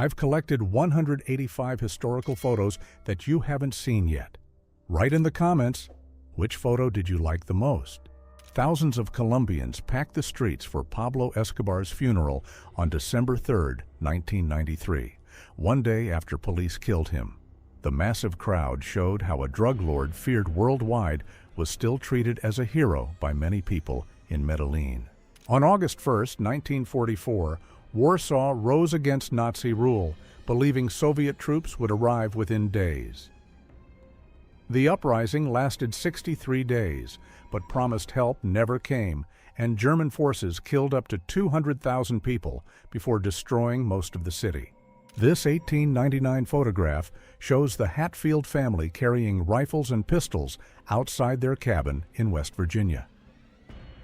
I've collected 185 historical photos that you haven't seen yet. Write in the comments, which photo did you like the most? Thousands of Colombians packed the streets for Pablo Escobar's funeral on December 3, 1993, one day after police killed him. The massive crowd showed how a drug lord feared worldwide was still treated as a hero by many people in Medellin. On August 1, 1944, Warsaw rose against Nazi rule, believing Soviet troops would arrive within days. The uprising lasted 63 days, but promised help never came, and German forces killed up to 200,000 people before destroying most of the city. This 1899 photograph shows the Hatfield family carrying rifles and pistols outside their cabin in West Virginia.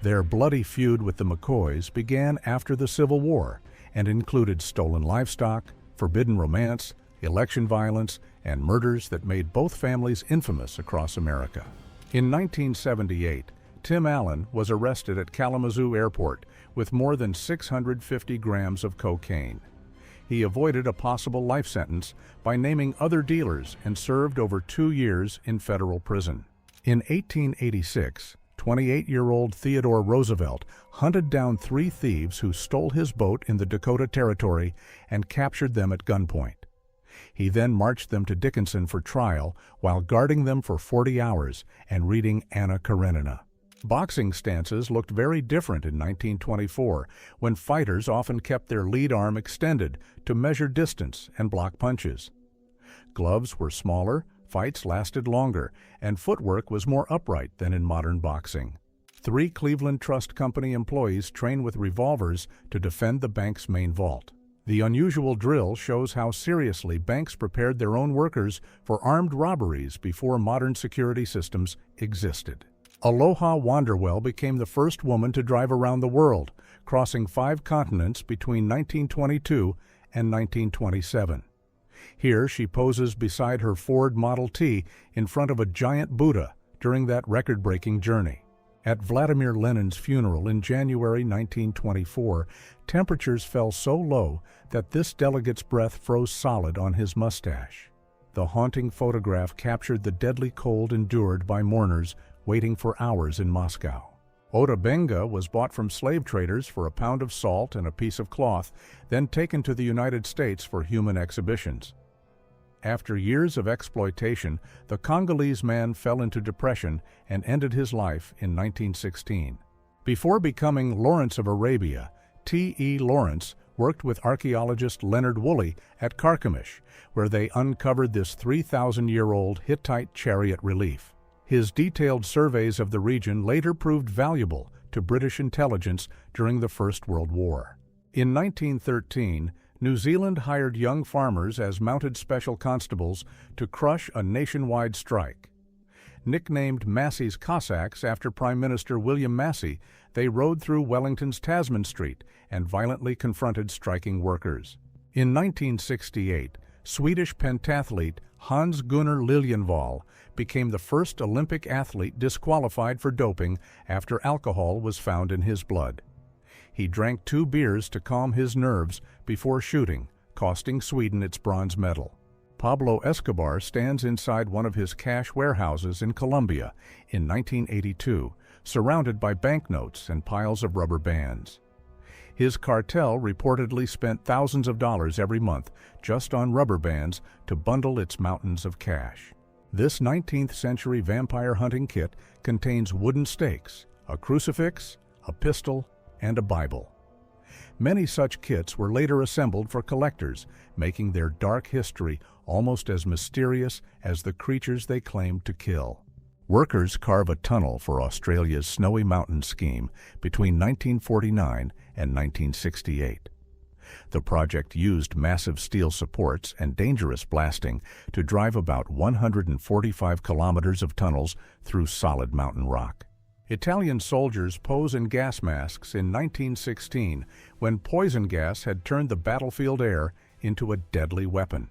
Their bloody feud with the McCoys began after the Civil War and included stolen livestock, forbidden romance, election violence, and murders that made both families infamous across America. In 1978, Tim Allen was arrested at Kalamazoo Airport with more than 650 grams of cocaine. He avoided a possible life sentence by naming other dealers and served over 2 years in federal prison. In 1886, 28-year-old Theodore Roosevelt hunted down 3 thieves who stole his boat in the Dakota Territory and captured them at gunpoint. He then marched them to Dickinson for trial while guarding them for 40 hours and reading Anna Karenina. Boxing stances looked very different in 1924, when fighters often kept their lead arm extended to measure distance and block punches. Gloves were smaller, fights lasted longer, and footwork was more upright than in modern boxing. 3 Cleveland Trust Company employees trained with revolvers to defend the bank's main vault. The unusual drill shows how seriously banks prepared their own workers for armed robberies before modern security systems existed. Aloha Wanderwell became the first woman to drive around the world, crossing 5 continents between 1922 and 1927. Here she poses beside her Ford Model T in front of a giant Buddha during that record-breaking journey. At Vladimir Lenin's funeral in January 1924, temperatures fell so low that this delegate's breath froze solid on his mustache. The haunting photograph captured the deadly cold endured by mourners waiting for hours in Moscow. Ota Benga was bought from slave traders for a pound of salt and a piece of cloth, then taken to the United States for human exhibitions. After years of exploitation, the Congolese man fell into depression and ended his life in 1916. Before becoming Lawrence of Arabia, T.E. Lawrence worked with archaeologist Leonard Woolley at Carchemish, where they uncovered this 3,000-year-old Hittite chariot relief. His detailed surveys of the region later proved valuable to British intelligence during the First World War. In 1913, New Zealand hired young farmers as mounted special constables to crush a nationwide strike. Nicknamed Massey's Cossacks after Prime Minister William Massey, they rode through Wellington's Tasman Street and violently confronted striking workers. In 1968, Swedish pentathlete Hans-Gunnar Liljenvall became the first Olympic athlete disqualified for doping after alcohol was found in his blood. He drank 2 beers to calm his nerves before shooting, costing Sweden its bronze medal. Pablo Escobar stands inside one of his cash warehouses in Colombia in 1982, surrounded by banknotes and piles of rubber bands. His cartel reportedly spent thousands of dollars every month just on rubber bands to bundle its mountains of cash. This 19th century vampire hunting kit contains wooden stakes, a crucifix, a pistol, and a Bible. Many such kits were later assembled for collectors, making their dark history almost as mysterious as the creatures they claimed to kill. Workers carve a tunnel for Australia's Snowy Mountain scheme between 1949 and 1968. The project used massive steel supports and dangerous blasting to drive about 145 kilometers of tunnels through solid mountain rock. Italian soldiers pose in gas masks in 1916 when poison gas had turned the battlefield air into a deadly weapon.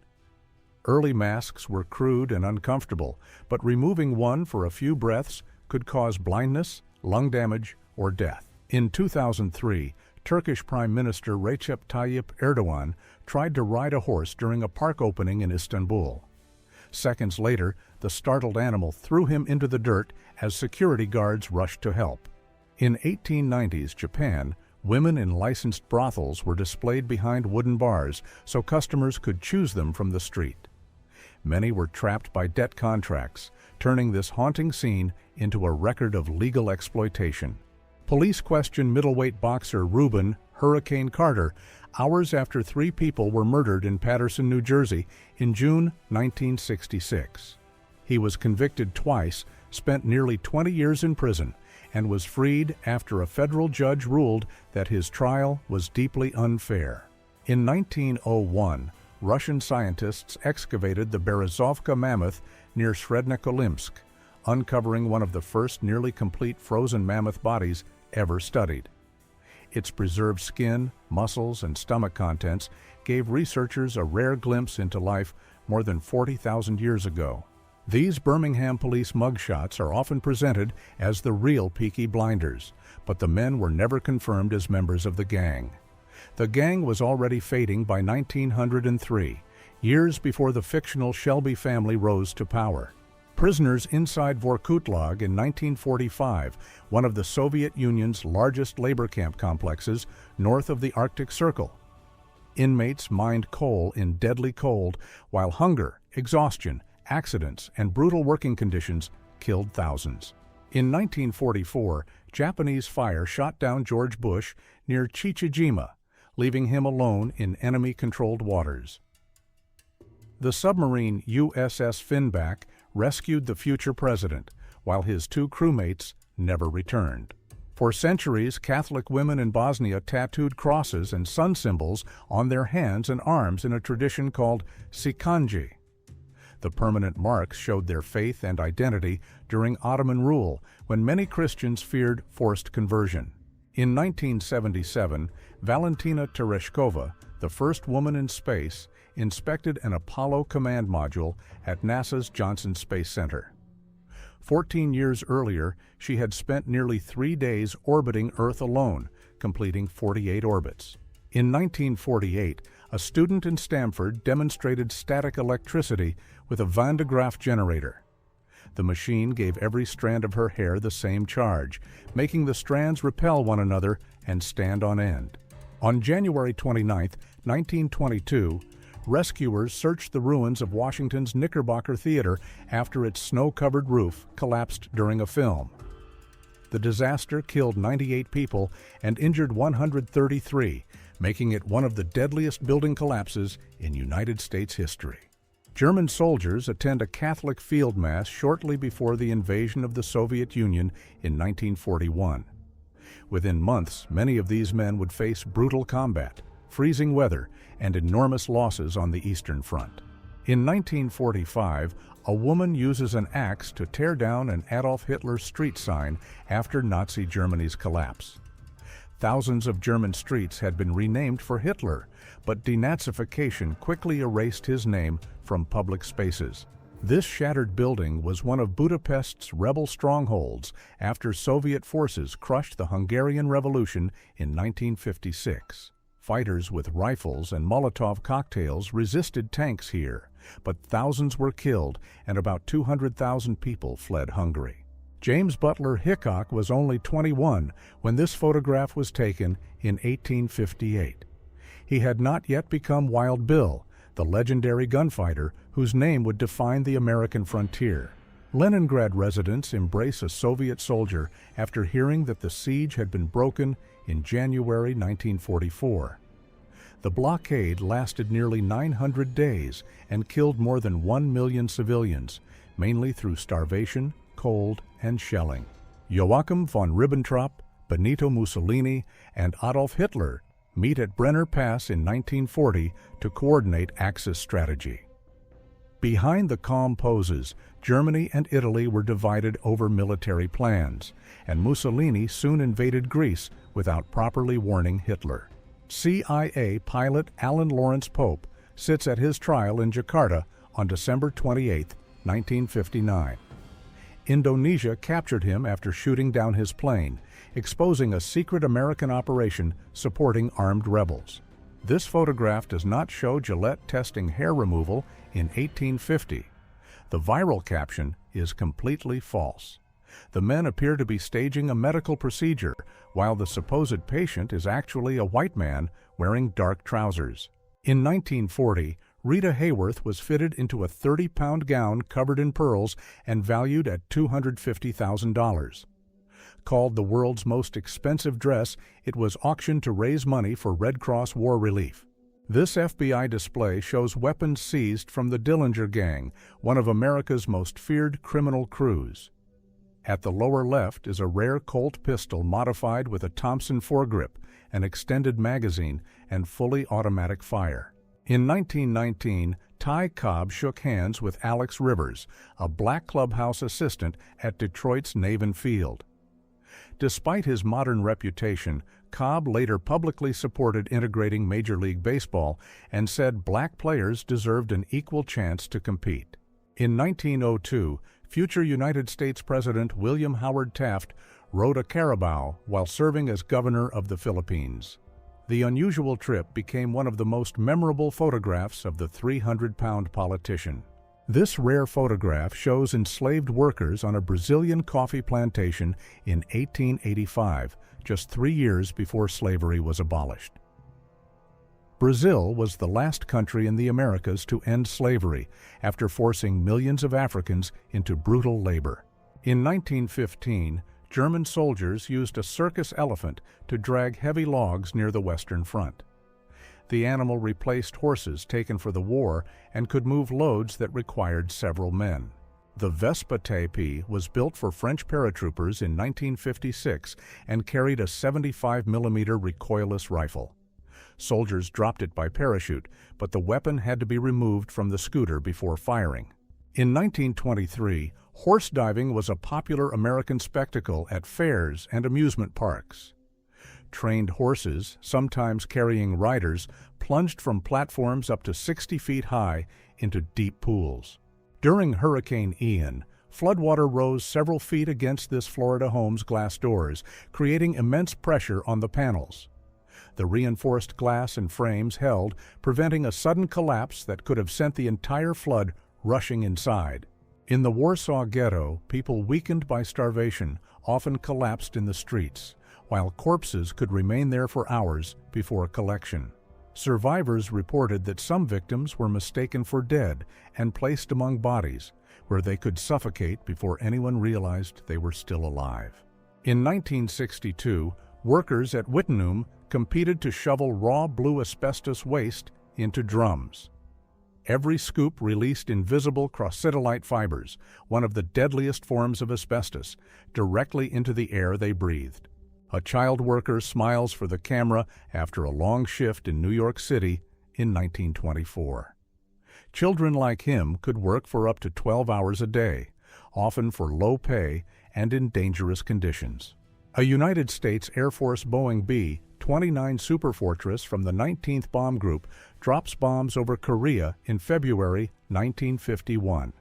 Early masks were crude and uncomfortable, but removing one for a few breaths could cause blindness, lung damage, or death. In 2003, Turkish Prime Minister Recep Tayyip Erdogan tried to ride a horse during a park opening in Istanbul. Seconds later, the startled animal threw him into the dirt as security guards rushed to help. In 1890s Japan, women in licensed brothels were displayed behind wooden bars so customers could choose them from the street. Many were trapped by debt contracts, turning this haunting scene into a record of legal exploitation. Police questioned middleweight boxer Reuben "Hurricane" Carter hours after 3 people were murdered in Paterson, New Jersey in June 1966. He was convicted twice, spent nearly 20 years in prison, and was freed after a federal judge ruled that his trial was deeply unfair. In 1901, Russian scientists excavated the Berezovka mammoth near Srednyokolimsk, uncovering one of the first nearly complete frozen mammoth bodies ever studied. Its preserved skin, muscles, and stomach contents gave researchers a rare glimpse into life more than 40,000 years ago. These Birmingham police mugshots are often presented as the real Peaky Blinders, but the men were never confirmed as members of the gang. The gang was already fading by 1903, years before the fictional Shelby family rose to power. Prisoners inside Vorkutlag in 1945, one of the Soviet Union's largest labor camp complexes north of the Arctic Circle. Inmates mined coal in deadly cold, while hunger, exhaustion, accidents, and brutal working conditions killed thousands. In 1944, Japanese fire shot down George Bush near Chichijima, leaving him alone in enemy-controlled waters. The submarine USS Finback rescued the future president, while his 2 crewmates never returned. For centuries, Catholic women in Bosnia tattooed crosses and sun symbols on their hands and arms in a tradition called sikanji. The permanent marks showed their faith and identity during Ottoman rule, when many Christians feared forced conversion. In 1977, Valentina Tereshkova, the first woman in space, inspected an Apollo command module at NASA's Johnson Space Center. 14 years earlier, she had spent nearly 3 days orbiting Earth alone, completing 48 orbits. In 1948, a student in Stamford demonstrated static electricity with a Van de Graaff generator. The machine gave every strand of her hair the same charge, making the strands repel one another and stand on end. On January 29, 1922, rescuers searched the ruins of Washington's Knickerbocker Theater after its snow-covered roof collapsed during a film. The disaster killed 98 people and injured 133, making it one of the deadliest building collapses in United States history. German soldiers attend a Catholic field mass shortly before the invasion of the Soviet Union in 1941. Within months, many of these men would face brutal combat, freezing weather, and enormous losses on the Eastern Front. In 1945, a woman uses an axe to tear down an Adolf Hitler street sign after Nazi Germany's collapse. Thousands of German streets had been renamed for Hitler, but denazification quickly erased his name from public spaces. This shattered building was one of Budapest's rebel strongholds after Soviet forces crushed the Hungarian Revolution in 1956. Fighters with rifles and Molotov cocktails resisted tanks here, but thousands were killed and about 200,000 people fled Hungary. James Butler Hickok was only 21 when this photograph was taken in 1858. He had not yet become Wild Bill, the legendary gunfighter whose name would define the American frontier. Leningrad residents embrace a Soviet soldier after hearing that the siege had been broken in January 1944. The blockade lasted nearly 900 days and killed more than 1 million civilians, mainly through starvation, cold, and shelling. Joachim von Ribbentrop, Benito Mussolini, and Adolf Hitler meet at Brenner Pass in 1940 to coordinate Axis strategy. Behind the calm poses, Germany and Italy were divided over military plans, and Mussolini soon invaded Greece without properly warning Hitler. CIA pilot Alan Lawrence Pope sits at his trial in Jakarta on December 28, 1959. Indonesia captured him after shooting down his plane, exposing a secret American operation supporting armed rebels. This photograph does not show Gillette testing hair removal in 1850. The viral caption is completely false. The men appear to be staging a medical procedure, while the supposed patient is actually a white man wearing dark trousers. In 1940, Rita Hayworth was fitted into a 30-pound gown covered in pearls and valued at $250,000. Called the world's most expensive dress, it was auctioned to raise money for Red Cross war relief. This FBI display shows weapons seized from the Dillinger Gang, one of America's most feared criminal crews. At the lower left is a rare Colt pistol modified with a Thompson foregrip, an extended magazine, and fully automatic fire. In 1919, Ty Cobb shook hands with Alex Rivers, a black clubhouse assistant at Detroit's Navin Field. Despite his modern reputation, Cobb later publicly supported integrating Major League Baseball and said black players deserved an equal chance to compete. In 1902, future United States President William Howard Taft rode a carabao while serving as governor of the Philippines. The unusual trip became one of the most memorable photographs of the 300-pound politician. This rare photograph shows enslaved workers on a Brazilian coffee plantation in 1885, just 3 years before slavery was abolished. Brazil was the last country in the Americas to end slavery after forcing millions of Africans into brutal labor. In 1915, German soldiers used a circus elephant to drag heavy logs near the Western Front. The animal replaced horses taken for the war and could move loads that required several men. The Vespa Tepi was built for French paratroopers in 1956 and carried a 75mm recoilless rifle. Soldiers dropped it by parachute, but the weapon had to be removed from the scooter before firing. In 1923, horse diving was a popular American spectacle at fairs and amusement parks. Trained horses, sometimes carrying riders, plunged from platforms up to 60 feet high into deep pools. During Hurricane Ian, floodwater rose several feet against this Florida home's glass doors, creating immense pressure on the panels. The reinforced glass and frames held, preventing a sudden collapse that could have sent the entire flood rushing inside. In the Warsaw Ghetto, people weakened by starvation often collapsed in the streets, while corpses could remain there for hours before collection. Survivors reported that some victims were mistaken for dead and placed among bodies, where they could suffocate before anyone realized they were still alive. In 1962, workers at Wittenum competed to shovel raw blue asbestos waste into drums. Every scoop released invisible crocidolite fibers, one of the deadliest forms of asbestos, directly into the air they breathed. A child worker smiles for the camera after a long shift in New York City in 1924. Children like him could work for up to 12 hours a day, often for low pay and in dangerous conditions. A United States Air Force Boeing B-29 Superfortress from the 19th Bomb Group drops bombs over Korea in February 1951.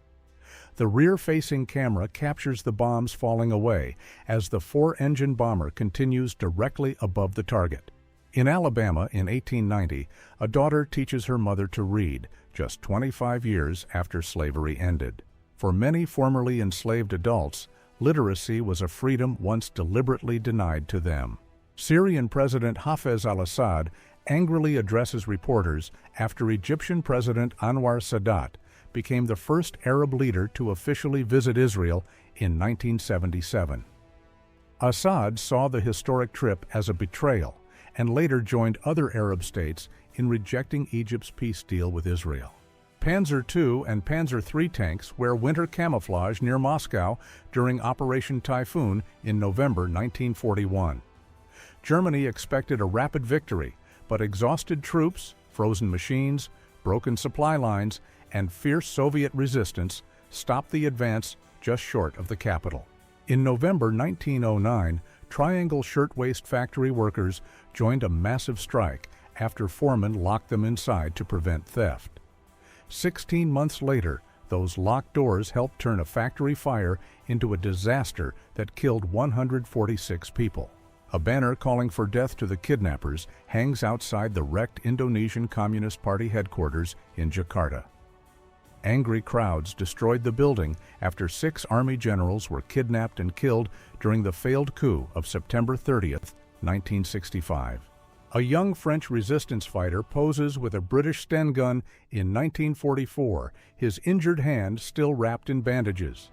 The rear-facing camera captures the bombs falling away as the four-engine bomber continues directly above the target. In Alabama in 1890, a daughter teaches her mother to read, just 25 years after slavery ended. For many formerly enslaved adults, literacy was a freedom once deliberately denied to them. Syrian President Hafez al-Assad angrily addresses reporters after Egyptian President Anwar Sadat became the first Arab leader to officially visit Israel in 1977. Assad saw the historic trip as a betrayal and later joined other Arab states in rejecting Egypt's peace deal with Israel. Panzer II and Panzer III tanks wear winter camouflage near Moscow during Operation Typhoon in November 1941. Germany expected a rapid victory, but exhausted troops, frozen machines, broken supply lines, and fierce Soviet resistance stopped the advance just short of the capital. In November 1909, Triangle Shirtwaist Factory workers joined a massive strike after foremen locked them inside to prevent theft. 16 months later, those locked doors helped turn a factory fire into a disaster that killed 146 people. A banner calling for death to the kidnappers hangs outside the wrecked Indonesian Communist Party headquarters in Jakarta. Angry crowds destroyed the building after 6 army generals were kidnapped and killed during the failed coup of September 30th, 1965. A young French resistance fighter poses with a British Sten gun in 1944, his injured hand still wrapped in bandages.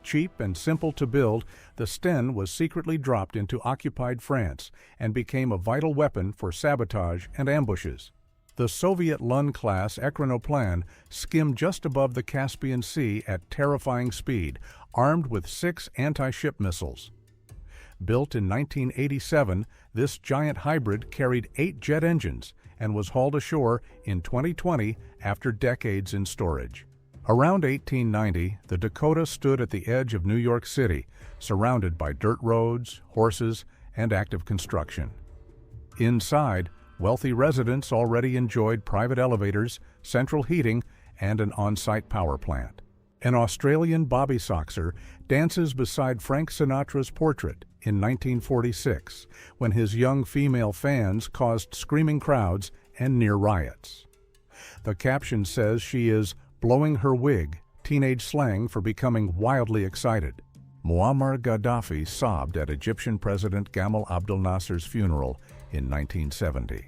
Cheap and simple to build, the Sten was secretly dropped into occupied France and became a vital weapon for sabotage and ambushes. The Soviet Lun-class Ekranoplan skimmed just above the Caspian Sea at terrifying speed, armed with 6 anti-ship missiles. Built in 1987, this giant hybrid carried 8 jet engines and was hauled ashore in 2020 after decades in storage. Around 1890, the Dakota stood at the edge of New York City, surrounded by dirt roads, horses, and active construction. Inside, wealthy residents already enjoyed private elevators, central heating, and an on-site power plant. An Australian bobby soxer dances beside Frank Sinatra's portrait in 1946, when his young female fans caused screaming crowds and near riots. The caption says she is blowing her wig, teenage slang for becoming wildly excited. Muammar Gaddafi sobbed at Egyptian President Gamal Abdel Nasser's funeral in 1970.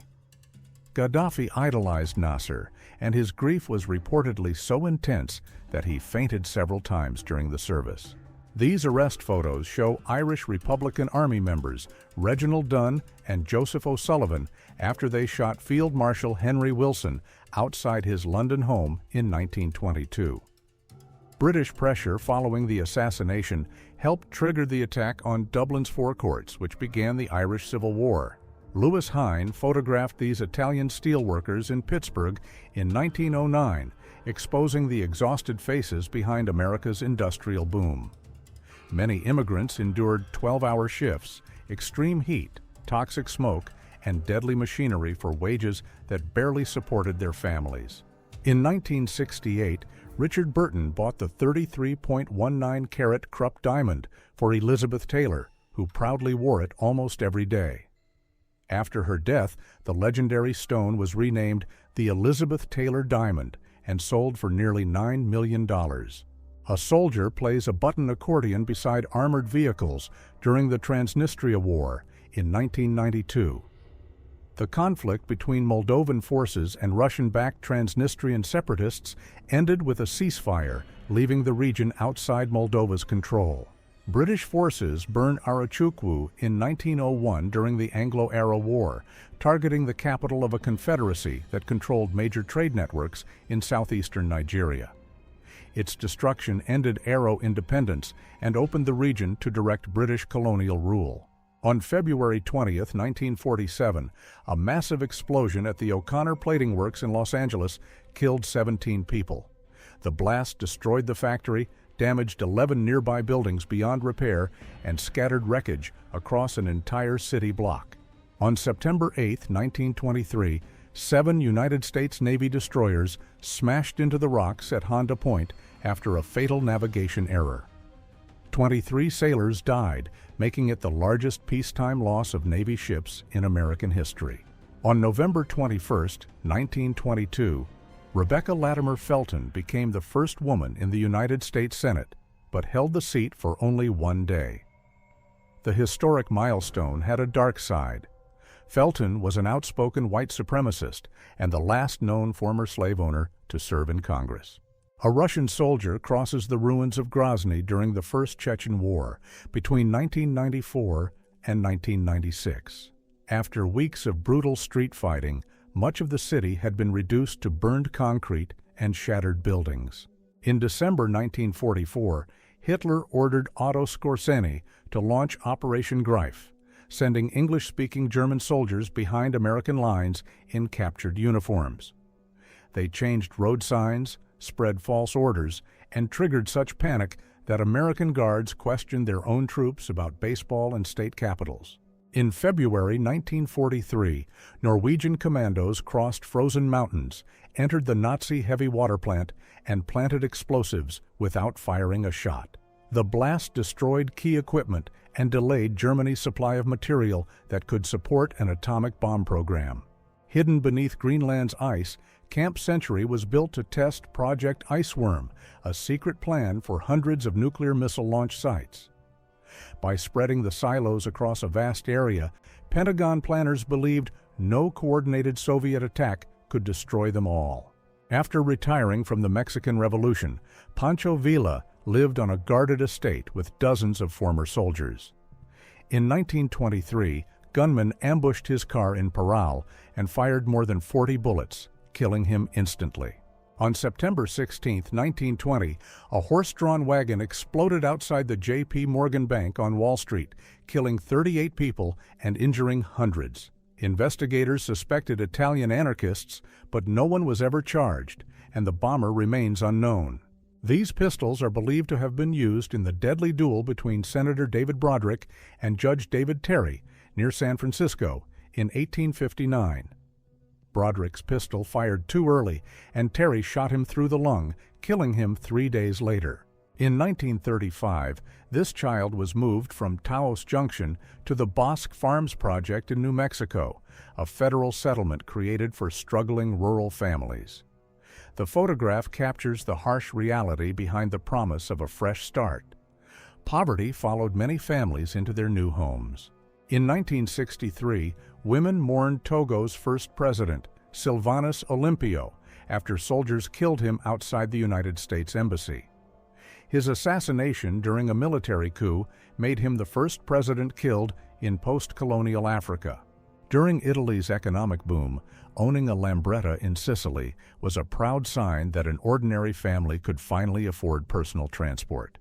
Gaddafi idolized Nasser, and his grief was reportedly so intense that he fainted several times during the service. These arrest photos show Irish Republican Army members Reginald Dunn and Joseph O'Sullivan after they shot Field Marshal Henry Wilson outside his London home in 1922. British pressure following the assassination helped trigger the attack on Dublin's forecourts, which began the Irish Civil War. Lewis Hine photographed these Italian steelworkers in Pittsburgh in 1909, exposing the exhausted faces behind America's industrial boom. Many immigrants endured 12-hour shifts, extreme heat, toxic smoke, and deadly machinery for wages that barely supported their families. In 1968, Richard Burton bought the 33.19-carat Krupp diamond for Elizabeth Taylor, who proudly wore it almost every day. After her death, the legendary stone was renamed the Elizabeth Taylor Diamond and sold for nearly $9 million. A soldier plays a button accordion beside armored vehicles during the Transnistria War in 1992. The conflict between Moldovan forces and Russian-backed Transnistrian separatists ended with a ceasefire, leaving the region outside Moldova's control. British forces burned Arachukwu in 1901 during the Anglo-Arab War, targeting the capital of a confederacy that controlled major trade networks in southeastern Nigeria. Its destruction ended Aro independence and opened the region to direct British colonial rule. On February 20, 1947, a massive explosion at the O'Connor Plating Works in Los Angeles killed 17 people. The blast destroyed the factory, damaged 11 nearby buildings beyond repair, and scattered wreckage across an entire city block. On September 8, 1923, 7 United States Navy destroyers smashed into the rocks at Honda Point after a fatal navigation error. 23 sailors died, making it the largest peacetime loss of Navy ships in American history. On November 21, 1922, Rebecca Latimer Felton became the first woman in the United States Senate, but held the seat for only 1 day. The historic milestone had a dark side. Felton was an outspoken white supremacist and the last known former slave owner to serve in Congress. A Russian soldier crosses the ruins of Grozny during the First Chechen War between 1994 and 1996. After weeks of brutal street fighting, much of the city had been reduced to burned concrete and shattered buildings. In December 1944, Hitler ordered Otto Skorzeny to launch Operation Greif, sending English-speaking German soldiers behind American lines in captured uniforms. They changed road signs, spread false orders, and triggered such panic that American guards questioned their own troops about baseball and state capitals. In February 1943, Norwegian commandos crossed frozen mountains, entered the Nazi heavy water plant, and planted explosives without firing a shot. The blast destroyed key equipment and delayed Germany's supply of material that could support an atomic bomb program. Hidden beneath Greenland's ice, Camp Century was built to test Project Iceworm, a secret plan for hundreds of nuclear missile launch sites. By spreading the silos across a vast area, Pentagon planners believed no coordinated Soviet attack could destroy them all. After retiring from the Mexican Revolution, Pancho Villa lived on a guarded estate with dozens of former soldiers. In 1923, gunmen ambushed his car in Parral and fired more than 40 bullets, killing him instantly. On September 16, 1920, a horse-drawn wagon exploded outside the J.P. Morgan Bank on Wall Street, killing 38 people and injuring hundreds. Investigators suspected Italian anarchists, but no one was ever charged, and the bomber remains unknown. These pistols are believed to have been used in the deadly duel between Senator David Broderick and Judge David Terry near San Francisco in 1859. Broderick's pistol fired too early, and Terry shot him through the lung, killing him 3 days later. In 1935, this child was moved from Taos Junction to the Bosque Farms Project in New Mexico, a federal settlement created for struggling rural families. The photograph captures the harsh reality behind the promise of a fresh start. Poverty followed many families into their new homes. In 1963, women mourned Togo's first president, Sylvanus Olympio, after soldiers killed him outside the United States Embassy. His assassination during a military coup made him the first president killed in post-colonial Africa. During Italy's economic boom, owning a Lambretta in Sicily was a proud sign that an ordinary family could finally afford personal transport.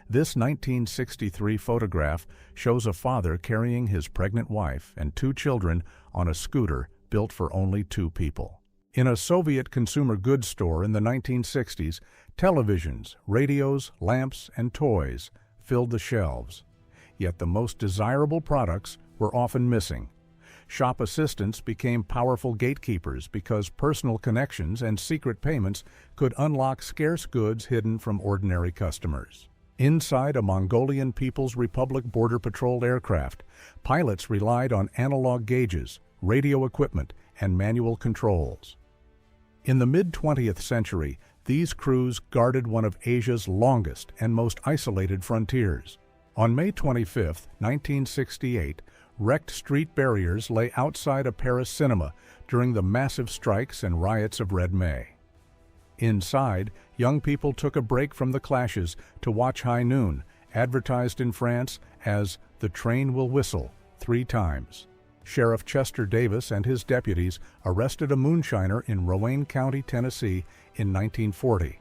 This 1963 photograph shows a father carrying his pregnant wife and 2 children on a scooter built for only 2 people. In a Soviet consumer goods store in the 1960s, televisions, radios, lamps, and toys filled the shelves. Yet the most desirable products were often missing. Shop assistants became powerful gatekeepers because personal connections and secret payments could unlock scarce goods hidden from ordinary customers. Inside a Mongolian People's Republic Border Patrol aircraft, pilots relied on analog gauges, radio equipment, and manual controls. In the mid-20th century, these crews guarded one of Asia's longest and most isolated frontiers. On May 25, 1968, wrecked street barriers lay outside a Paris cinema during the massive strikes and riots of Red May. Inside, young people took a break from the clashes to watch High Noon, advertised in France as "The Train Will Whistle" 3 times. Sheriff Chester Davis and his deputies arrested a moonshiner in Rowan County, Tennessee in 1940.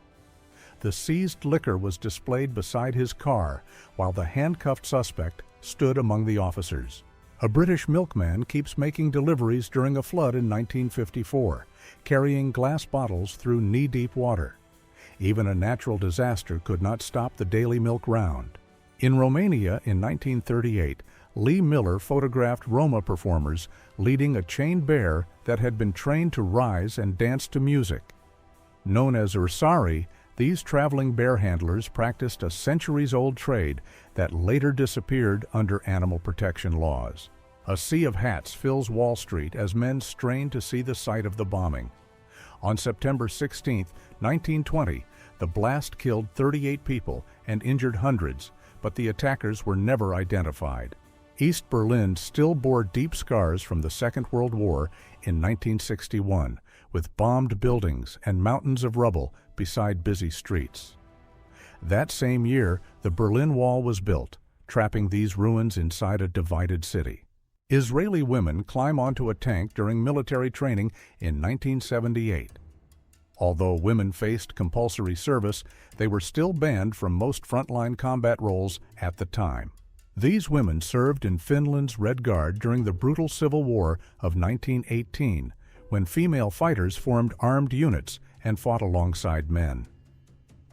The seized liquor was displayed beside his car, while the handcuffed suspect stood among the officers. A British milkman keeps making deliveries during a flood in 1954, carrying glass bottles through knee-deep water. Even a natural disaster could not stop the daily milk round. In Romania in 1938, Lee Miller photographed Roma performers leading a chained bear that had been trained to rise and dance to music. Known as ursari, these traveling bear handlers practiced a centuries-old trade that later disappeared under animal protection laws. A sea of hats fills Wall Street as men strain to see the site of the bombing. On September 16, 1920, the blast killed 38 people and injured hundreds, but the attackers were never identified. East Berlin still bore deep scars from the Second World War in 1961, with bombed buildings and mountains of rubble beside busy streets. That same year, the Berlin Wall was built, trapping these ruins inside a divided city. Israeli women climb onto a tank during military training in 1978. Although women faced compulsory service, they were still banned from most frontline combat roles at the time. These women served in Finland's Red Guard during the brutal Civil War of 1918, when female fighters formed armed units and fought alongside men.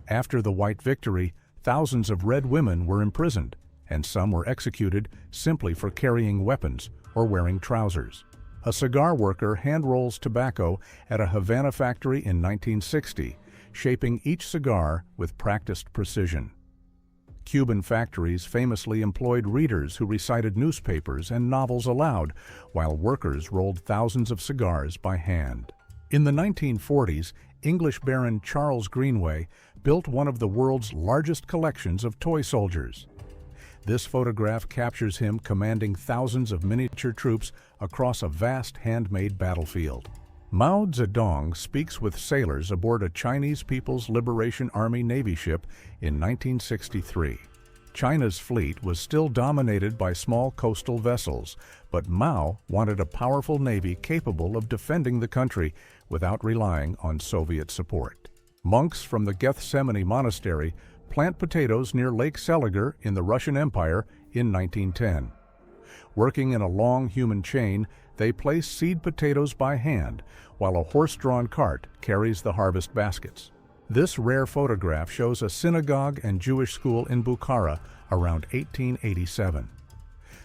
After the White Victory, thousands of Red women were imprisoned, and some were executed simply for carrying weapons or wearing trousers. A cigar worker hand-rolls tobacco at a Havana factory in 1960, shaping each cigar with practiced precision. Cuban factories famously employed readers who recited newspapers and novels aloud, while workers rolled thousands of cigars by hand. In the 1940s, English Baron Charles Greenway built one of the world's largest collections of toy soldiers. This photograph captures him commanding thousands of miniature troops across a vast handmade battlefield. Mao Zedong speaks with sailors aboard a Chinese People's Liberation Army Navy ship in 1963. China's fleet was still dominated by small coastal vessels, but Mao wanted a powerful navy capable of defending the country without relying on Soviet support. Monks from the Gethsemane Monastery plant potatoes near Lake Seliger in the Russian Empire in 1910. Working in a long human chain, they place seed potatoes by hand, while a horse-drawn cart carries the harvest baskets. This rare photograph shows a synagogue and Jewish school in Bukhara around 1887.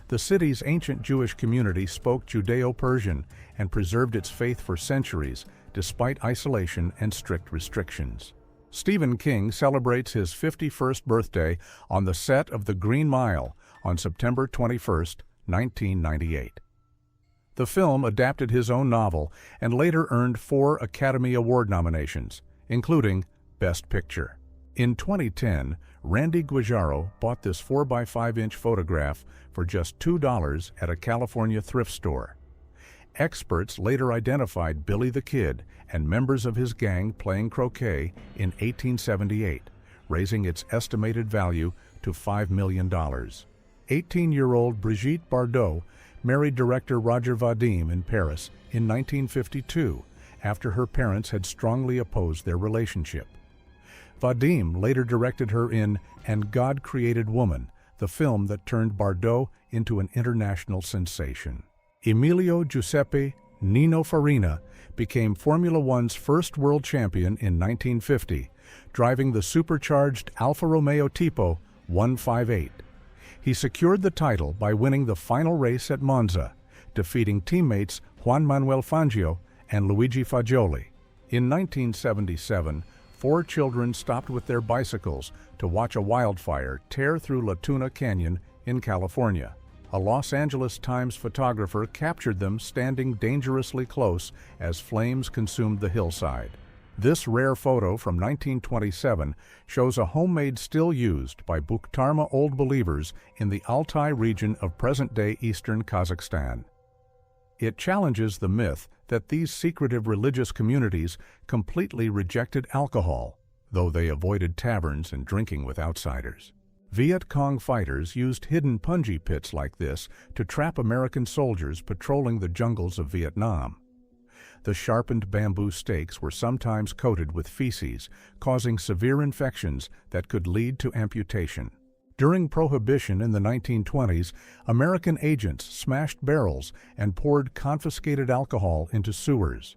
The city's ancient Jewish community spoke Judeo-Persian and preserved its faith for centuries, despite isolation and strict restrictions. Stephen King celebrates his 51st birthday on the set of The Green Mile on September 21, 1998. The film adapted his own novel and later earned 4 Academy Award nominations, including Best Picture. In 2010, Randy Guajaro bought this 4x5-inch photograph for just $2 at a California thrift store. Experts later identified Billy the Kid and members of his gang playing croquet in 1878, raising its estimated value to $5 million. 18-year-old Brigitte Bardot married director Roger Vadim in Paris in 1952 after her parents had strongly opposed their relationship. Vadim later directed her in And God Created Woman, the film that turned Bardot into an international sensation. Emilio Giuseppe Nino Farina became Formula One's first world champion in 1950, driving the supercharged Alfa Romeo Tipo 158. He secured the title by winning the final race at Monza, defeating teammates Juan Manuel Fangio and Luigi Fagioli. In 1977, 4 children stopped with their bicycles to watch a wildfire tear through La Tuna Canyon in California. A Los Angeles Times photographer captured them standing dangerously close as flames consumed the hillside. This rare photo from 1927 shows a homemade still used by Bukhtarma Old Believers in the Altai region of present-day eastern Kazakhstan. It challenges the myth that these secretive religious communities completely rejected alcohol, though they avoided taverns and drinking with outsiders. Viet Cong fighters used hidden punji pits like this to trap American soldiers patrolling the jungles of Vietnam. The sharpened bamboo stakes were sometimes coated with feces, causing severe infections that could lead to amputation. During Prohibition in the 1920s, American agents smashed barrels and poured confiscated alcohol into sewers.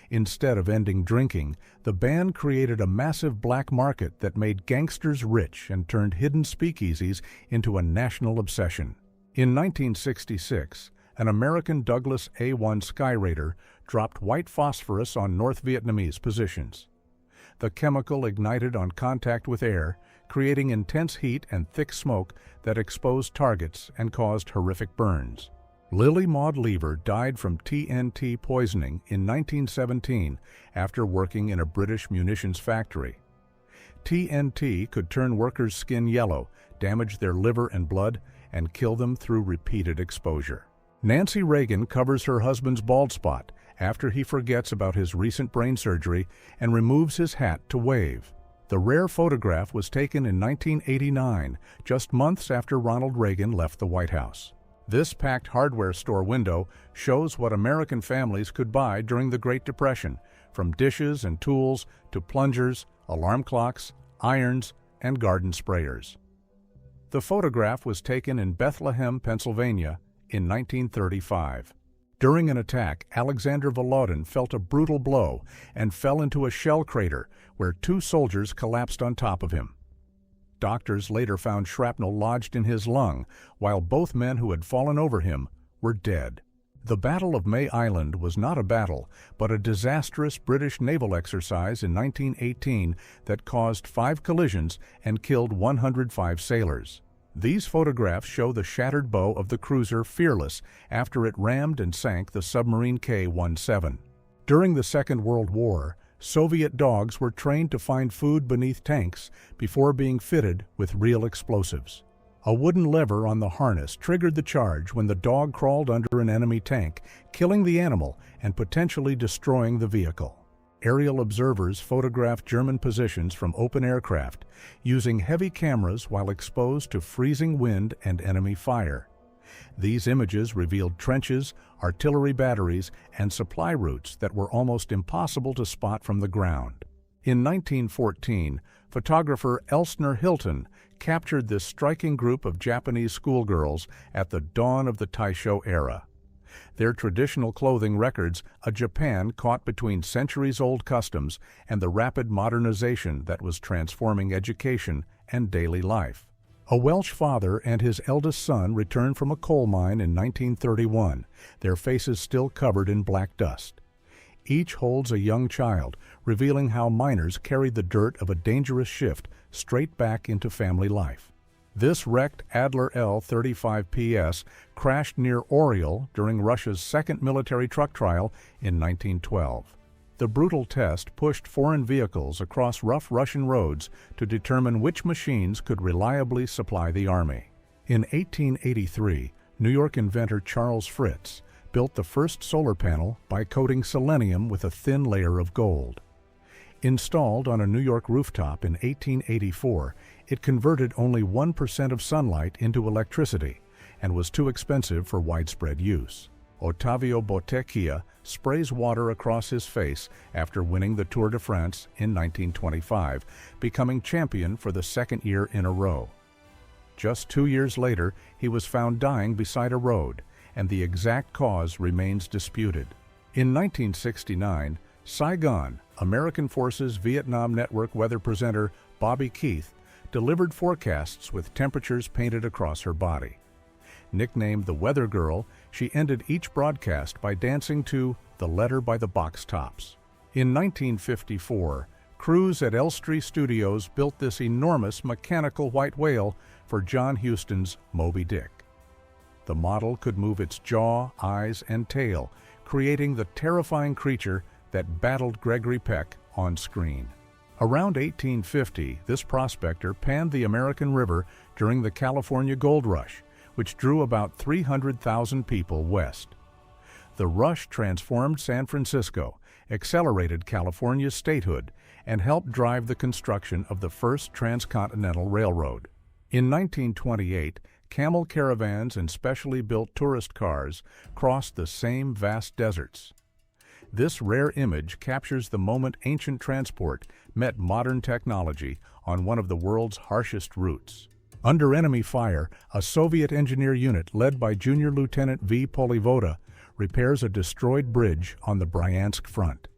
Instead of ending drinking, the ban created a massive black market that made gangsters rich and turned hidden speakeasies into a national obsession. In 1966, an American Douglas A-1 Skyraider dropped white phosphorus on North Vietnamese positions. The chemical ignited on contact with air, creating intense heat and thick smoke that exposed targets and caused horrific burns. Lily Maud Lever died from TNT poisoning in 1917 after working in a British munitions factory. TNT could turn workers' skin yellow, damage their liver and blood, and kill them through repeated exposure. Nancy Reagan covers her husband's bald spot after he forgets about his recent brain surgery and removes his hat to wave. The rare photograph was taken in 1989, just months after Ronald Reagan left the White House. This packed hardware store window shows what American families could buy during the Great Depression, from dishes and tools to plungers, alarm clocks, irons, and garden sprayers. The photograph was taken in Bethlehem, Pennsylvania, in 1935. During an attack, Alexander Volodin felt a brutal blow and fell into a shell crater where 2 soldiers collapsed on top of him. Doctors later found shrapnel lodged in his lung, while both men who had fallen over him were dead. The Battle of May Island was not a battle, but a disastrous British naval exercise in 1918 that caused 5 collisions and killed 105 sailors. These photographs show the shattered bow of the cruiser Fearless after it rammed and sank the submarine K-17. During the Second World War, Soviet dogs were trained to find food beneath tanks before being fitted with real explosives. A wooden lever on the harness triggered the charge when the dog crawled under an enemy tank, killing the animal and potentially destroying the vehicle. Aerial observers photographed German positions from open aircraft, using heavy cameras while exposed to freezing wind and enemy fire. These images revealed trenches, artillery batteries, and supply routes that were almost impossible to spot from the ground. In 1914, photographer Elsner Hilton captured this striking group of Japanese schoolgirls at the dawn of the Taisho era. Their traditional clothing records a Japan caught between centuries-old customs and the rapid modernization that was transforming education and daily life. A Welsh father and his eldest son returned from a coal mine in 1931, their faces still covered in black dust. Each holds a young child, revealing how miners carried the dirt of a dangerous shift straight back into family life. This wrecked Adler L-35PS crashed near Oriel during Russia's second military truck trial in 1912. The brutal test pushed foreign vehicles across rough Russian roads to determine which machines could reliably supply the army. In 1883, New York inventor Charles Fritz built the first solar panel by coating selenium with a thin layer of gold. Installed on a New York rooftop in 1884, it converted only 1% of sunlight into electricity and was too expensive for widespread use. Ottavio Bottecchia sprays water across his face after winning the Tour de France in 1925, becoming champion for the second year in a row. Just 2 years later, he was found dying beside a road, and the exact cause remains disputed. In 1969, Saigon, American Forces Vietnam Network weather presenter Bobby Keith delivered forecasts with temperatures painted across her body. Nicknamed the Weather Girl, she ended each broadcast by dancing to The Letter by the Box Tops. In 1954, crews at Elstree Studios built this enormous mechanical white whale for John Huston's Moby Dick. The model could move its jaw, eyes, and tail, creating the terrifying creature that battled Gregory Peck on screen. Around 1850, this prospector panned the American River during the California Gold Rush, which drew about 300,000 people west. The rush transformed San Francisco, accelerated California's statehood, and helped drive the construction of the first transcontinental railroad. In 1928, camel caravans and specially built tourist cars crossed the same vast deserts. This rare image captures the moment ancient transport met modern technology on one of the world's harshest routes. Under enemy fire, a Soviet engineer unit led by Junior Lieutenant V. Polivoda repairs a destroyed bridge on the Bryansk front.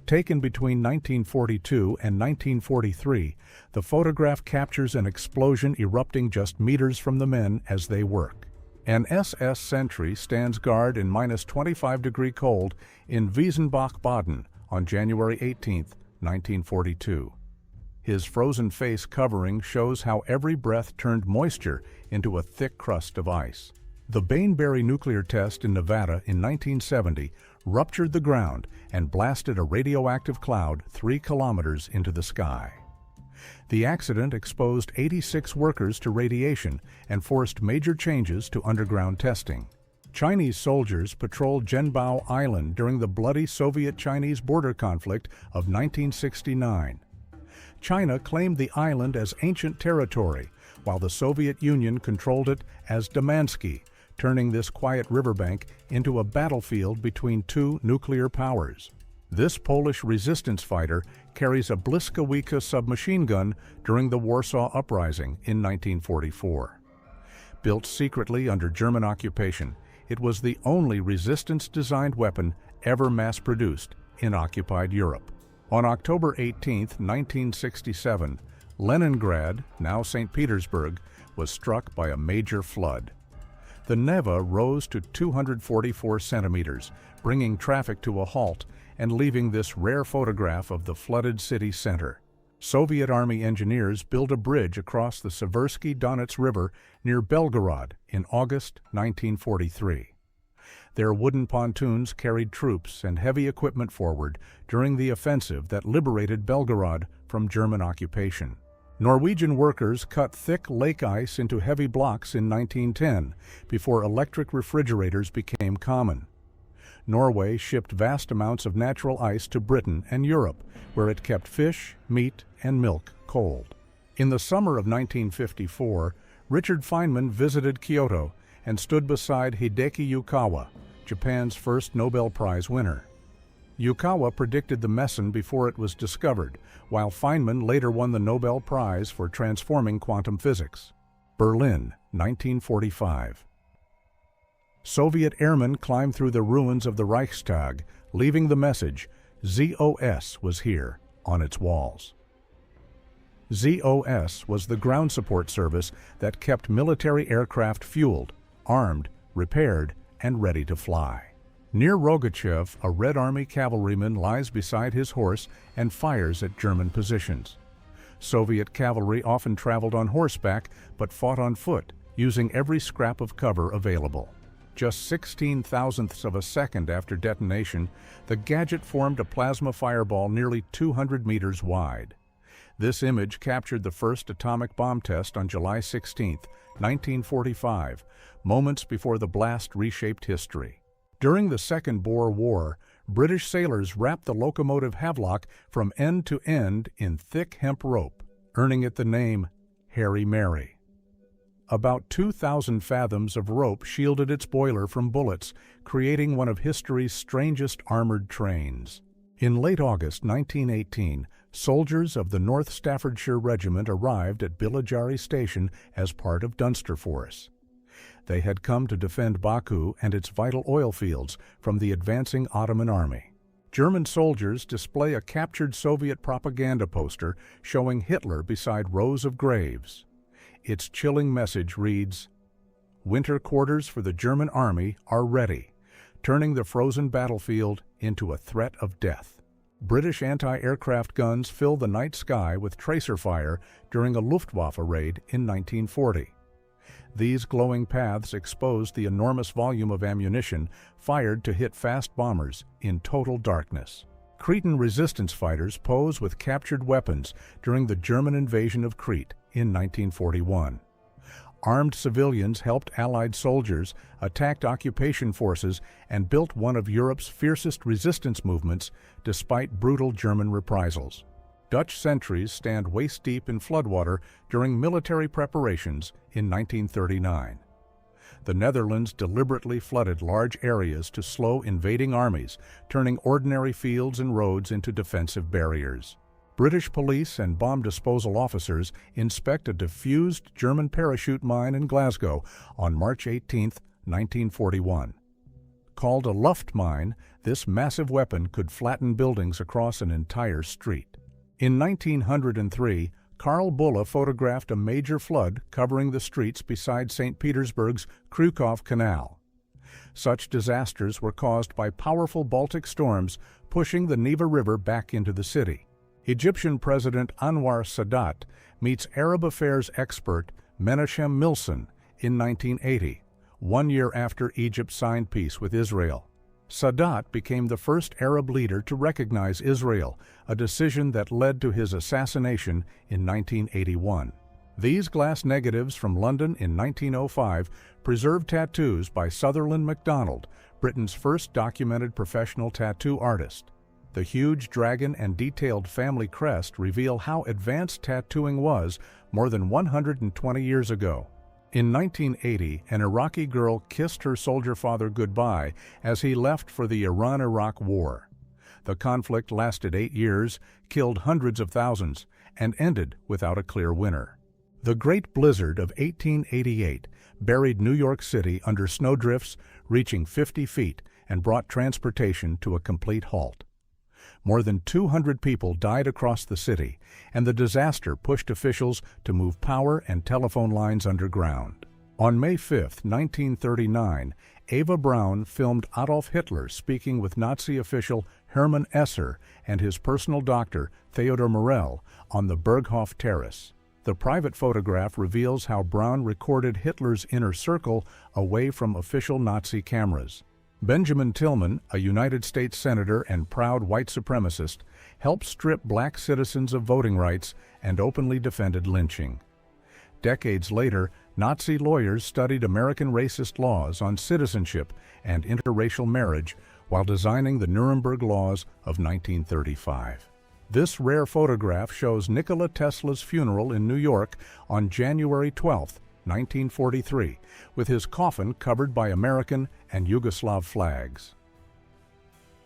Taken between 1942 and 1943, the photograph captures an explosion erupting just meters from the men as they work. An SS sentry stands guard in -25-degree cold in Wiesenbach, Baden on January 18, 1942. His frozen face covering shows how every breath turned moisture into a thick crust of ice. The Bainbury nuclear test in Nevada in 1970 ruptured the ground and blasted a radioactive cloud 3 kilometers into the sky. The accident exposed 86 workers to radiation and forced major changes to underground testing. Chinese soldiers patrolled Zhenbao Island during the bloody Soviet-Chinese border conflict of 1969. China claimed the island as ancient territory, while the Soviet Union controlled it as Damansky, turning this quiet riverbank into a battlefield between two nuclear powers. This Polish resistance fighter carries a Błyskawica submachine gun during the Warsaw Uprising in 1944. Built secretly under German occupation, it was the only resistance-designed weapon ever mass-produced in occupied Europe. On October 18, 1967, Leningrad, now St. Petersburg, was struck by a major flood. The Neva rose to 244 centimeters, bringing traffic to a halt and leaving this rare photograph of the flooded city center. Soviet Army engineers built a bridge across the Seversky Donets River near Belgorod in August 1943. Their wooden pontoons carried troops and heavy equipment forward during the offensive that liberated Belgorod from German occupation. Norwegian workers cut thick lake ice into heavy blocks in 1910, before electric refrigerators became common. Norway shipped vast amounts of natural ice to Britain and Europe, where it kept fish, meat, and milk cold. In the summer of 1954, Richard Feynman visited Kyoto and stood beside Hideki Yukawa, Japan's first Nobel Prize winner. Yukawa predicted the meson before it was discovered, while Feynman later won the Nobel Prize for transforming quantum physics. Berlin, 1945. Soviet airmen climbed through the ruins of the Reichstag, leaving the message, "ZOS was here," on its walls. ZOS was the ground support service that kept military aircraft fueled, armed, repaired, and ready to fly. Near Rogachev, a Red Army cavalryman lies beside his horse and fires at German positions. Soviet cavalry often traveled on horseback but fought on foot, using every scrap of cover available. Just 16,000ths of a second after detonation, the gadget formed a plasma fireball nearly 200 meters wide. This image captured the first atomic bomb test on July 16, 1945, moments before the blast reshaped history. During the Second Boer War, British sailors wrapped the locomotive Havelock from end to end in thick hemp rope, earning it the name Harry Mary. About 2,000 fathoms of rope shielded its boiler from bullets, creating one of history's strangest armored trains. In late August 1918, soldiers of the North Staffordshire Regiment arrived at Bilajari Station as part of Dunster Force. They had come to defend Baku and its vital oil fields from the advancing Ottoman army. German soldiers display a captured Soviet propaganda poster showing Hitler beside rows of graves. Its chilling message reads, "Winter quarters for the German army are ready, turning the frozen battlefield into a threat of death." British anti-aircraft guns fill the night sky with tracer fire during a Luftwaffe raid in 1940. These glowing paths exposed the enormous volume of ammunition fired to hit fast bombers in total darkness. Cretan resistance fighters pose with captured weapons during the German invasion of Crete in 1941. Armed civilians helped Allied soldiers, attacked occupation forces, and built one of Europe's fiercest resistance movements despite brutal German reprisals. Dutch sentries stand waist-deep in floodwater during military preparations in 1939. The Netherlands deliberately flooded large areas to slow invading armies, turning ordinary fields and roads into defensive barriers. British police and bomb disposal officers inspect a diffused German parachute mine in Glasgow on March 18, 1941. Called a Luft mine, this massive weapon could flatten buildings across an entire street. In 1903, Karl Bulle photographed a major flood covering the streets beside St. Petersburg's Krukov Canal. Such disasters were caused by powerful Baltic storms pushing the Neva River back into the city. Egyptian President Anwar Sadat meets Arab affairs expert Menachem Milson in 1980, 1 year after Egypt signed peace with Israel. Sadat became the first Arab leader to recognize Israel, a decision that led to his assassination in 1981. These glass negatives from London in 1905 preserved tattoos by Sutherland MacDonald, Britain's first documented professional tattoo artist. The huge dragon and detailed family crest reveal how advanced tattooing was more than 120 years ago. In 1980, an Iraqi girl kissed her soldier father goodbye as he left for the Iran-Iraq War. The conflict lasted 8 years, killed hundreds of thousands, and ended without a clear winner. The Great Blizzard of 1888 buried New York City under snowdrifts reaching 50 feet and brought transportation to a complete halt. More than 200 people died across the city, and the disaster pushed officials to move power and telephone lines underground. On May 5, 1939, Eva Braun filmed Adolf Hitler speaking with Nazi official Hermann Esser and his personal doctor, Theodor Morell, on the Berghof Terrace. The private photograph reveals how Braun recorded Hitler's inner circle away from official Nazi cameras. Benjamin Tillman, a United States senator and proud white supremacist, helped strip black citizens of voting rights and openly defended lynching. Decades later, Nazi lawyers studied American racist laws on citizenship and interracial marriage while designing the Nuremberg Laws of 1935. This rare photograph shows Nikola Tesla's funeral in New York on January 12, 1943, with his coffin covered by American and Yugoslav flags.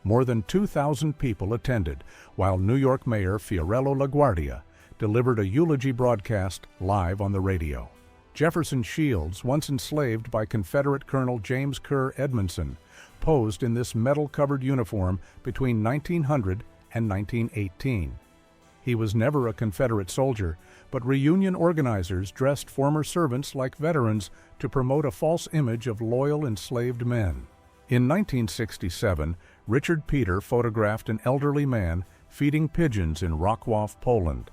More than 2,000 people attended, while New York Mayor Fiorello LaGuardia delivered a eulogy broadcast live on the radio. Jefferson Shields, once enslaved by Confederate Colonel James Kerr Edmondson, posed in this metal-covered uniform between 1900 and 1918. He was never a Confederate soldier, but reunion organizers dressed former servants like veterans to promote a false image of loyal enslaved men. In 1967, Richard Peter photographed an elderly man feeding pigeons in Wrocław, Poland.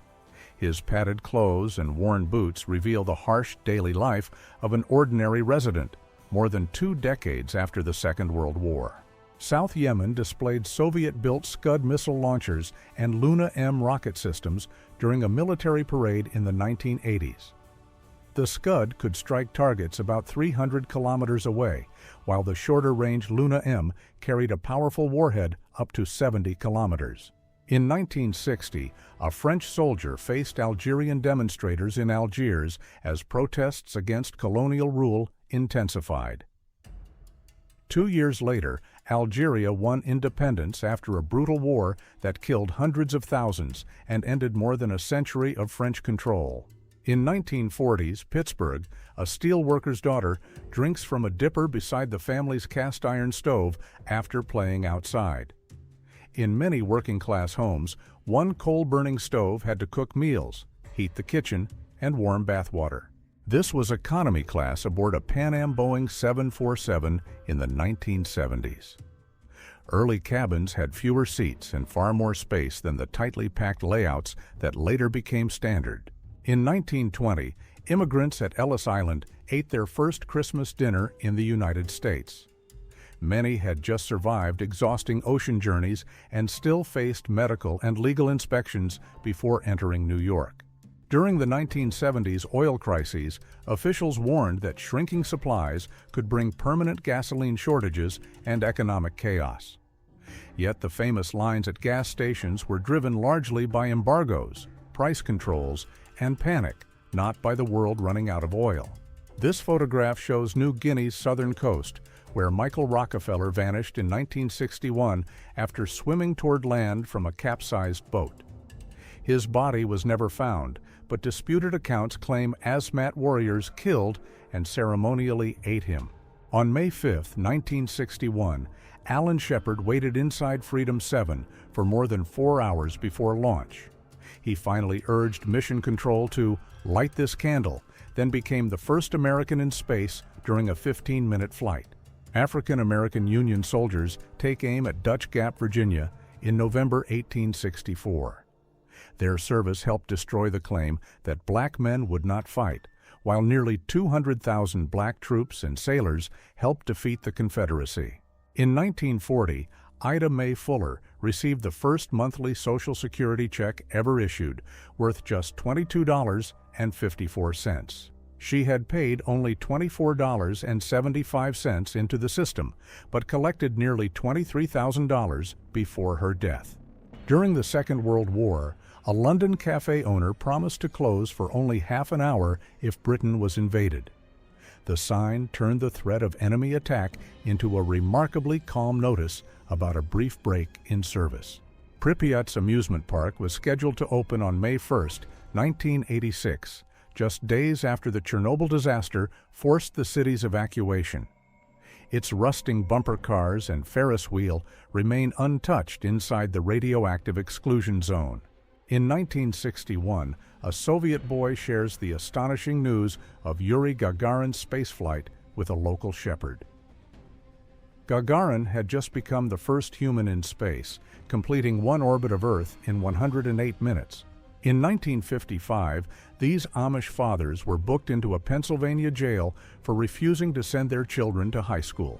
His padded clothes and worn boots reveal the harsh daily life of an ordinary resident, more than 2 decades after the Second World War. South Yemen displayed Soviet-built Scud missile launchers and Luna-M rocket systems during a military parade in the 1980s. The Scud could strike targets about 300 kilometers away, while the shorter-range Luna-M carried a powerful warhead up to 70 kilometers. In 1960, a French soldier faced Algerian demonstrators in Algiers as protests against colonial rule intensified. 2 years later, Algeria won independence after a brutal war that killed hundreds of thousands and ended more than a century of French control. In 1940s, Pittsburgh, a steel worker's daughter drinks from a dipper beside the family's cast iron stove after playing outside. In many working-class homes, one coal-burning stove had to cook meals, heat the kitchen, and warm bath water. This was economy class aboard a Pan Am Boeing 747 in the 1970s. Early cabins had fewer seats and far more space than the tightly packed layouts that later became standard. In 1920, immigrants at Ellis Island ate their first Christmas dinner in the United States. Many had just survived exhausting ocean journeys and still faced medical and legal inspections before entering New York. During the 1970s oil crises, officials warned that shrinking supplies could bring permanent gasoline shortages and economic chaos. Yet the famous lines at gas stations were driven largely by embargoes, price controls, and panic, not by the world running out of oil. This photograph shows New Guinea's southern coast, where Michael Rockefeller vanished in 1961 after swimming toward land from a capsized boat. His body was never found, but disputed accounts claim Asmat warriors killed and ceremonially ate him. On May 5, 1961, Alan Shepard waited inside Freedom 7 for more than 4 hours before launch. He finally urged Mission Control to light this candle, then became the first American in space during a 15-minute flight. African-American Union soldiers take aim at Dutch Gap, Virginia, in November 1864. Their service helped destroy the claim that black men would not fight, while nearly 200,000 black troops and sailors helped defeat the Confederacy. In 1940, Ida Mae Fuller received the first monthly Social Security check ever issued, worth just $22.54. She had paid only $24.75 into the system, but collected nearly $23,000 before her death. During the Second World War, a London cafe owner promised to close for only half an hour if Britain was invaded. The sign turned the threat of enemy attack into a remarkably calm notice about a brief break in service. Pripyat's amusement park was scheduled to open on May 1, 1986, just days after the Chernobyl disaster forced the city's evacuation. Its rusting bumper cars and Ferris wheel remain untouched inside the radioactive exclusion zone. In 1961, a Soviet boy shares the astonishing news of Yuri Gagarin's spaceflight with a local shepherd. Gagarin had just become the first human in space, completing one orbit of Earth in 108 minutes. In 1955, these Amish fathers were booked into a Pennsylvania jail for refusing to send their children to high school.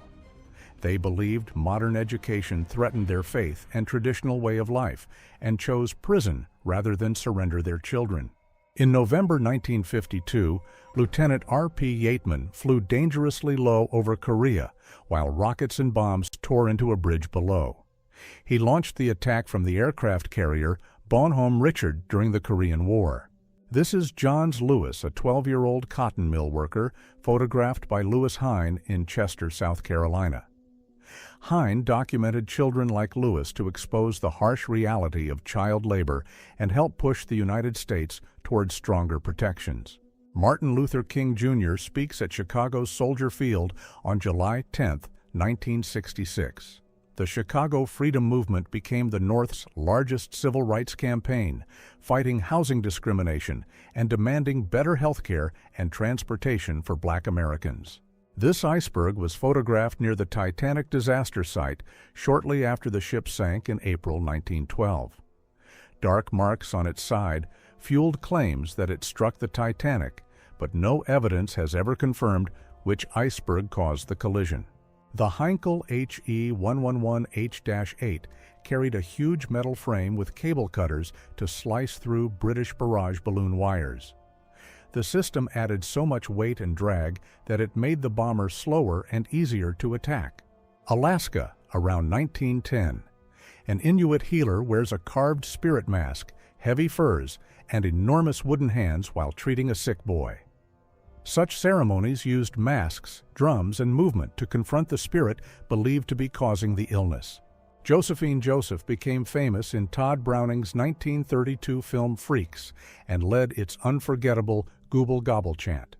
They believed modern education threatened their faith and traditional way of life, and chose prison rather than surrender their children. In November 1952, Lieutenant R.P. Yateman flew dangerously low over Korea, while rockets and bombs tore into a bridge below. He launched the attack from the aircraft carrier Bonhomme Richard during the Korean War. This is Johns Lewis, a 12-year-old cotton mill worker, photographed by Lewis Hine in Chester, South Carolina. Hine documented children like Lewis to expose the harsh reality of child labor and help push the United States towards stronger protections. Martin Luther King Jr. speaks at Chicago's Soldier Field on July 10, 1966. The Chicago Freedom Movement became the North's largest civil rights campaign, fighting housing discrimination and demanding better health care and transportation for Black Americans. This iceberg was photographed near the Titanic disaster site shortly after the ship sank in April 1912. Dark marks on its side fueled claims that it struck the Titanic, but no evidence has ever confirmed which iceberg caused the collision. The Heinkel HE-111H-8 carried a huge metal frame with cable cutters to slice through British barrage balloon wires. The system added so much weight and drag that it made the bomber slower and easier to attack. Alaska, around 1910. An Inuit healer wears a carved spirit mask, heavy furs, and enormous wooden hands while treating a sick boy. Such ceremonies used masks, drums, and movement to confront the spirit believed to be causing the illness. Josephine Joseph became famous in Todd Browning's 1932 film Freaks and led its unforgettable Gooble Gobble chant.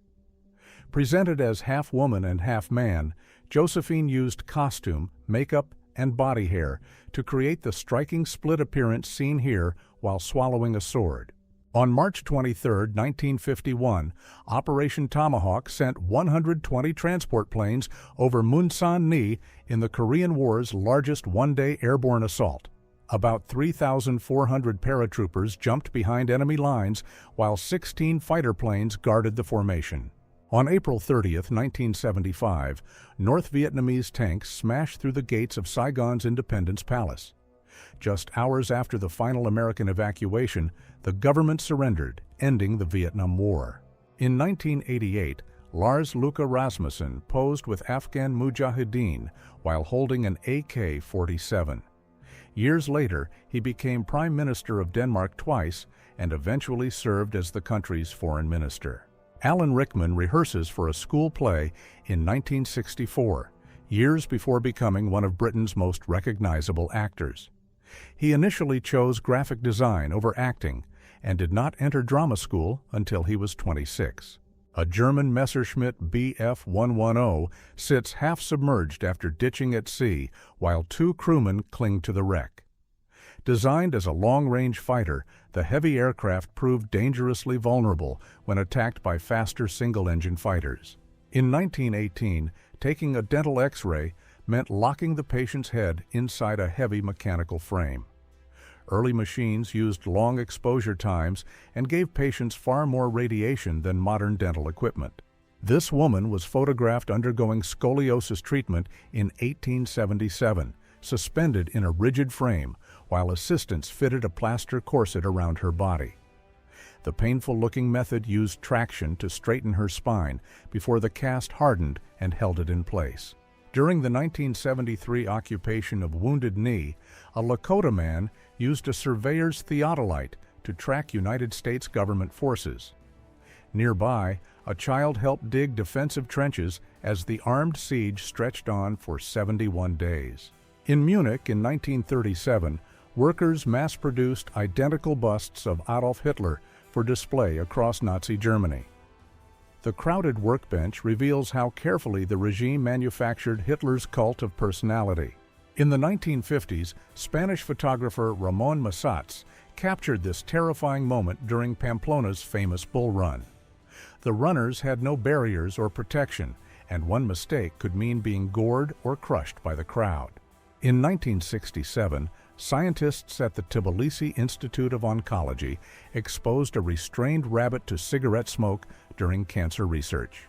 Presented as half woman and half man, Josephine used costume, makeup, and body hair to create the striking split appearance seen here while swallowing a sword. On March 23, 1951, Operation Tomahawk sent 120 transport planes over Munsan-ni in the Korean War's largest one-day airborne assault. About 3,400 paratroopers jumped behind enemy lines while 16 fighter planes guarded the formation. On April 30, 1975, North Vietnamese tanks smashed through the gates of Saigon's Independence Palace. Just hours after the final American evacuation, the government surrendered, ending the Vietnam War. In 1988, Lars Løkke Rasmussen posed with Afghan Mujahideen while holding an AK-47. Years later, he became Prime Minister of Denmark twice and eventually served as the country's foreign minister. Alan Rickman rehearses for a school play in 1964, years before becoming one of Britain's most recognizable actors. He initially chose graphic design over acting and did not enter drama school until he was 26. A German Messerschmitt Bf 110 sits half-submerged after ditching at sea while two crewmen cling to the wreck. Designed as a long-range fighter, the heavy aircraft proved dangerously vulnerable when attacked by faster single-engine fighters. In 1918, taking a dental X-ray meant locking the patient's head inside a heavy mechanical frame. Early machines used long exposure times and gave patients far more radiation than modern dental equipment. This woman was photographed undergoing scoliosis treatment in 1877, suspended in a rigid frame, while assistants fitted a plaster corset around her body. The painful-looking method used traction to straighten her spine before the cast hardened and held it in place. During the 1973 occupation of Wounded Knee, a Lakota man used a surveyor's theodolite to track United States government forces. Nearby, a child helped dig defensive trenches as the armed siege stretched on for 71 days. In Munich in 1937, workers mass-produced identical busts of Adolf Hitler for display across Nazi Germany. The crowded workbench reveals how carefully the regime manufactured Hitler's cult of personality. In the 1950s, Spanish photographer Ramon Massats captured this terrifying moment during Pamplona's famous bull run. The runners had no barriers or protection, and one mistake could mean being gored or crushed by the crowd. In 1967, scientists at the Tbilisi Institute of Oncology exposed a restrained rabbit to cigarette smoke during cancer research.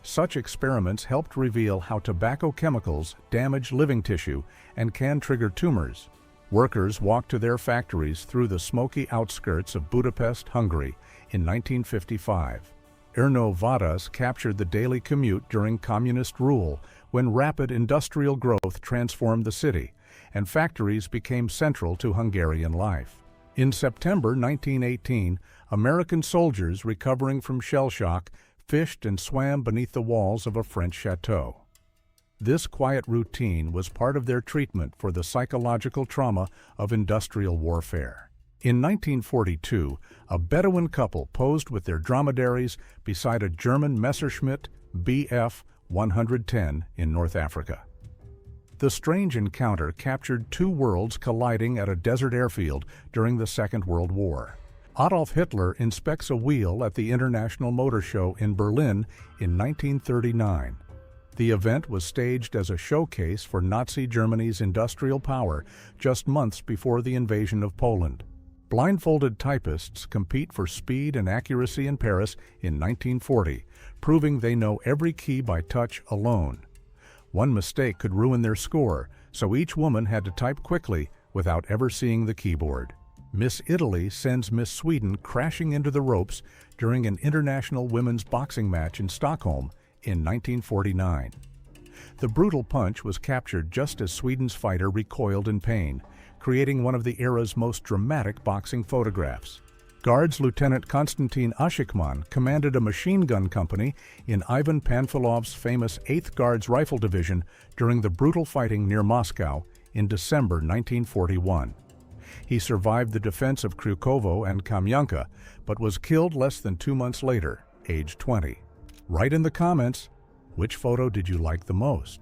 Such experiments helped reveal how tobacco chemicals damage living tissue and can trigger tumors. Workers walked to their factories through the smoky outskirts of Budapest, Hungary, in 1955. Erno Vadas captured the daily commute during communist rule when rapid industrial growth transformed the city, and factories became central to Hungarian life. In September 1918, American soldiers recovering from shell shock fished and swam beneath the walls of a French chateau. This quiet routine was part of their treatment for the psychological trauma of industrial warfare. In 1942, a Bedouin couple posed with their dromedaries beside a German Messerschmitt Bf 110 in North Africa. The strange encounter captured two worlds colliding at a desert airfield during the Second World War. Adolf Hitler inspects a wheel at the International Motor Show in Berlin in 1939. The event was staged as a showcase for Nazi Germany's industrial power just months before the invasion of Poland. Blindfolded typists compete for speed and accuracy in Paris in 1940, proving they know every key by touch alone. One mistake could ruin their score, so each woman had to type quickly without ever seeing the keyboard. Miss Italy sends Miss Sweden crashing into the ropes during an international women's boxing match in Stockholm in 1949. The brutal punch was captured just as Sweden's fighter recoiled in pain, creating one of the era's most dramatic boxing photographs. Guards Lieutenant Konstantin Ashikman commanded a machine gun company in Ivan Panfilov's famous 8th Guards Rifle Division during the brutal fighting near Moscow in December 1941. He survived the defense of Kryukovo and Kamyanka, but was killed less than 2 months later, age 20. Write in the comments, which photo did you like the most?